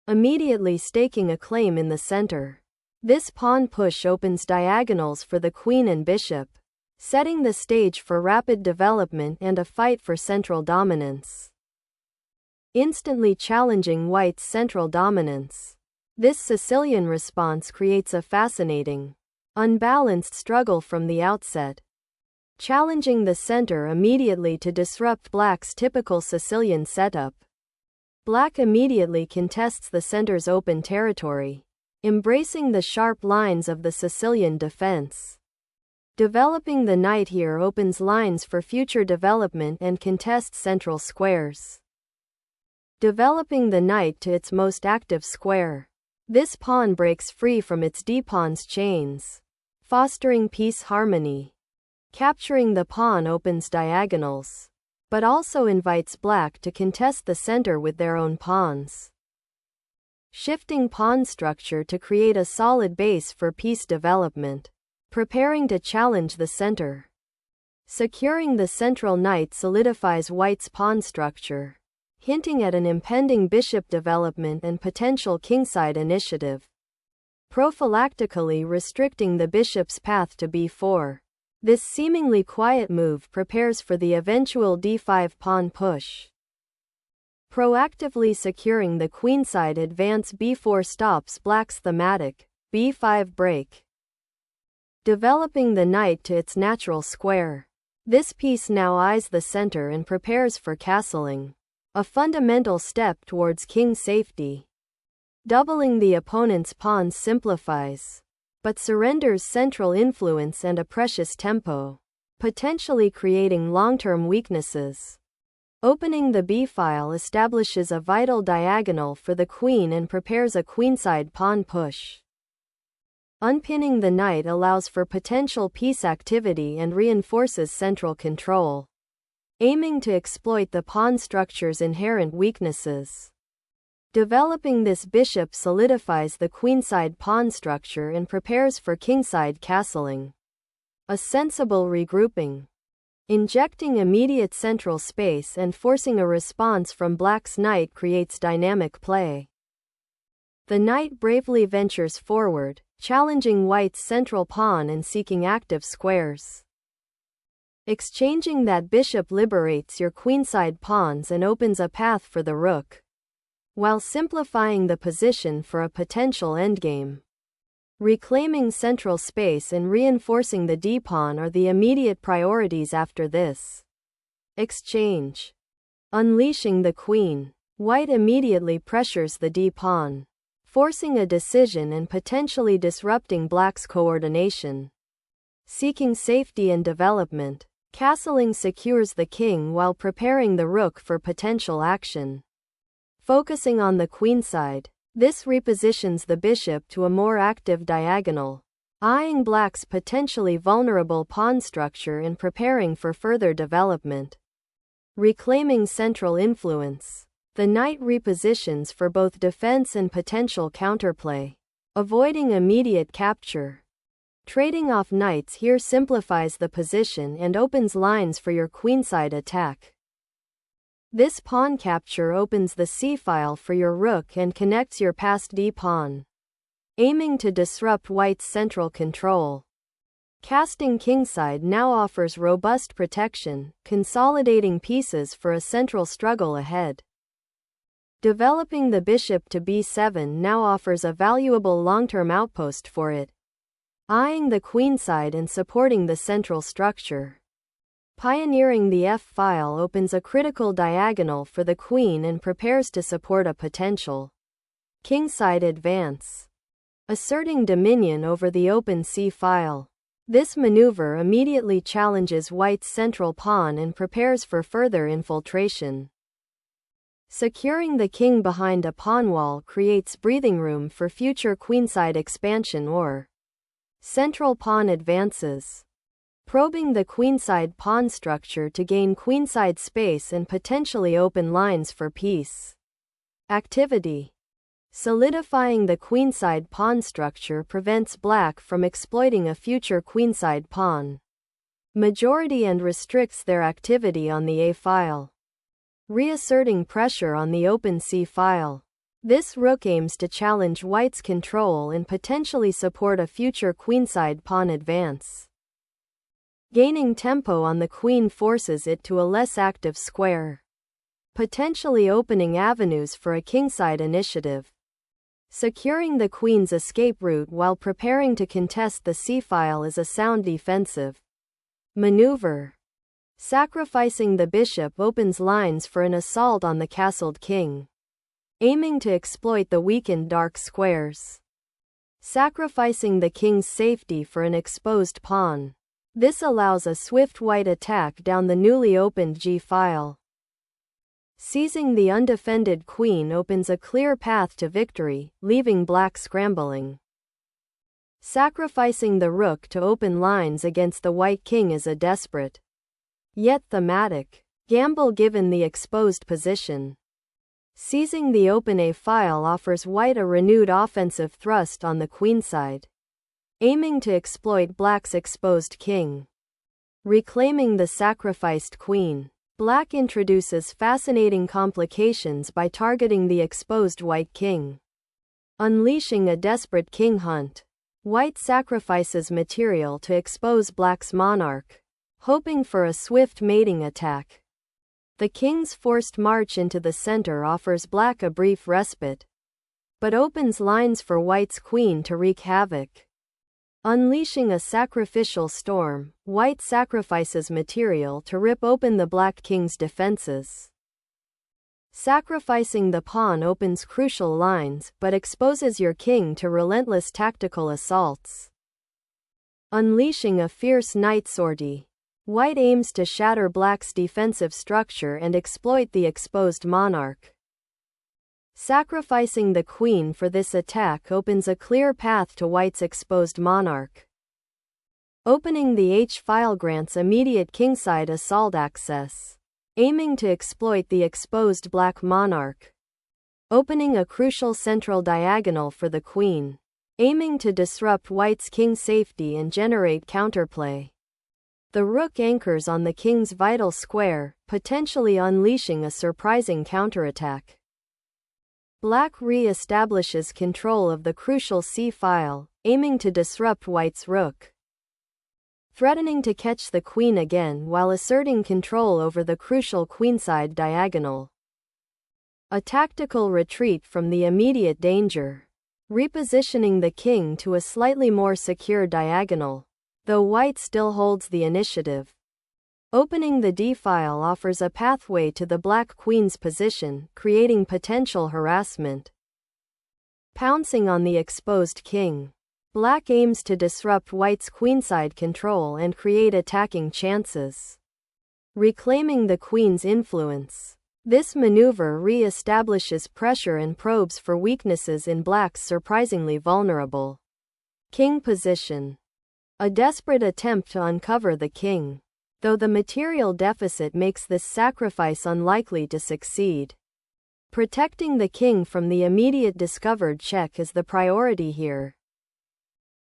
immediately staking a claim in the center. This pawn push opens diagonals for the queen and bishop, setting the stage for rapid development and a fight for central dominance. Instantly challenging white's central dominance. This Sicilian response creates a fascinating, unbalanced struggle from the outset, challenging the center immediately to disrupt black's typical Sicilian setup. Black immediately contests the center's open territory, embracing the sharp lines of the Sicilian defense. Developing the knight here opens lines for future development and contests central squares. Developing the knight to its most active square. This pawn breaks free from its d-pawn's chains, fostering piece harmony. Capturing the pawn opens diagonals, but also invites black to contest the center with their own pawns. Shifting pawn structure to create a solid base for piece development. Preparing to challenge the center. Securing the central knight solidifies white's pawn structure, hinting at an impending bishop development and potential kingside initiative. Prophylactically restricting the bishop's path to b4. This seemingly quiet move prepares for the eventual d5 pawn push. Proactively securing the queenside advance b4 stops black's thematic b5 break. Developing the knight to its natural square. This piece now eyes the center and prepares for castling, a fundamental step towards king safety. Doubling the opponent's pawns simplifies, but surrenders central influence and a precious tempo, potentially creating long-term weaknesses. Opening the b-file establishes a vital diagonal for the queen and prepares a queenside pawn push. Unpinning the knight allows for potential piece activity and reinforces central control, aiming to exploit the pawn structure's inherent weaknesses. Developing this bishop solidifies the queenside pawn structure and prepares for kingside castling. A sensible regrouping. Injecting immediate central space and forcing a response from black's knight creates dynamic play. The knight bravely ventures forward, challenging white's central pawn and seeking active squares. Exchanging that bishop liberates your queenside pawns and opens a path for the rook, while simplifying the position for a potential endgame. Reclaiming central space and reinforcing the d-pawn are the immediate priorities after this exchange. Unleashing the queen. White immediately pressures the d-pawn, forcing a decision and potentially disrupting black's coordination. Seeking safety and development. Castling secures the king while preparing the rook for potential action. Focusing on the queenside. This repositions the bishop to a more active diagonal, eyeing black's potentially vulnerable pawn structure and preparing for further development. Reclaiming central influence. The knight repositions for both defense and potential counterplay, avoiding immediate capture. Trading off knights here simplifies the position and opens lines for your queenside attack. This pawn capture opens the c-file for your rook and connects your passed d-pawn, aiming to disrupt white's central control. Casting kingside now offers robust protection, consolidating pieces for a central struggle ahead. Developing the bishop to b7 now offers a valuable long-term outpost for it, eyeing the queenside and supporting the central structure. Pioneering the f-file opens a critical diagonal for the queen and prepares to support a potential kingside advance. Asserting dominion over the open c-file. This maneuver immediately challenges white's central pawn and prepares for further infiltration. Securing the king behind a pawn wall creates breathing room for future queenside expansion or central pawn advances. Probing the queenside pawn structure to gain queenside space and potentially open lines for piece activity. Solidifying the queenside pawn structure prevents black from exploiting a future queenside pawn majority and restricts their activity on the a-file. Reasserting pressure on the open c-file. This rook aims to challenge white's control and potentially support a future queenside pawn advance. Gaining tempo on the queen forces it to a less active square, potentially opening avenues for a kingside initiative. Securing the queen's escape route while preparing to contest the c-file is a sound defensive maneuver. Sacrificing the bishop opens lines for an assault on the castled king, aiming to exploit the weakened dark squares. Sacrificing the king's safety for an exposed pawn. This allows a swift white attack down the newly opened g-file. Seizing the undefended queen opens a clear path to victory, leaving black scrambling. Sacrificing the rook to open lines against the white king is a desperate, yet thematic, gamble given the exposed position. Seizing the open a-file offers white a renewed offensive thrust on the queenside, aiming to exploit black's exposed king. Reclaiming the sacrificed queen. Black introduces fascinating complications by targeting the exposed white king, unleashing a desperate king hunt. White sacrifices material to expose black's monarch, hoping for a swift mating attack. The king's forced march into the center offers black a brief respite, but opens lines for white's queen to wreak havoc. Unleashing a sacrificial storm, white sacrifices material to rip open the black king's defenses. Sacrificing the pawn opens crucial lines but exposes your king to relentless tactical assaults. Unleashing a fierce knight sortie. White aims to shatter black's defensive structure and exploit the exposed monarch. Sacrificing the queen for this attack opens a clear path to white's exposed monarch. Opening the h-file grants immediate kingside assault access, aiming to exploit the exposed black monarch. Opening a crucial central diagonal for the queen, aiming to disrupt white's king safety and generate counterplay. The rook anchors on the king's vital square, potentially unleashing a surprising counterattack. Black re-establishes control of the crucial c-file, aiming to disrupt white's rook, threatening to catch the queen again while asserting control over the crucial queenside diagonal. A tactical retreat from the immediate danger, repositioning the king to a slightly more secure diagonal, though white still holds the initiative. Opening the d-file offers a pathway to the black queen's position, creating potential harassment. Pouncing on the exposed king. Black aims to disrupt white's queenside control and create attacking chances. Reclaiming the queen's influence. This maneuver re-establishes pressure and probes for weaknesses in black's surprisingly vulnerable king position. A desperate attempt to uncover the king, though the material deficit makes this sacrifice unlikely to succeed. Protecting the king from the immediate discovered check is the priority here.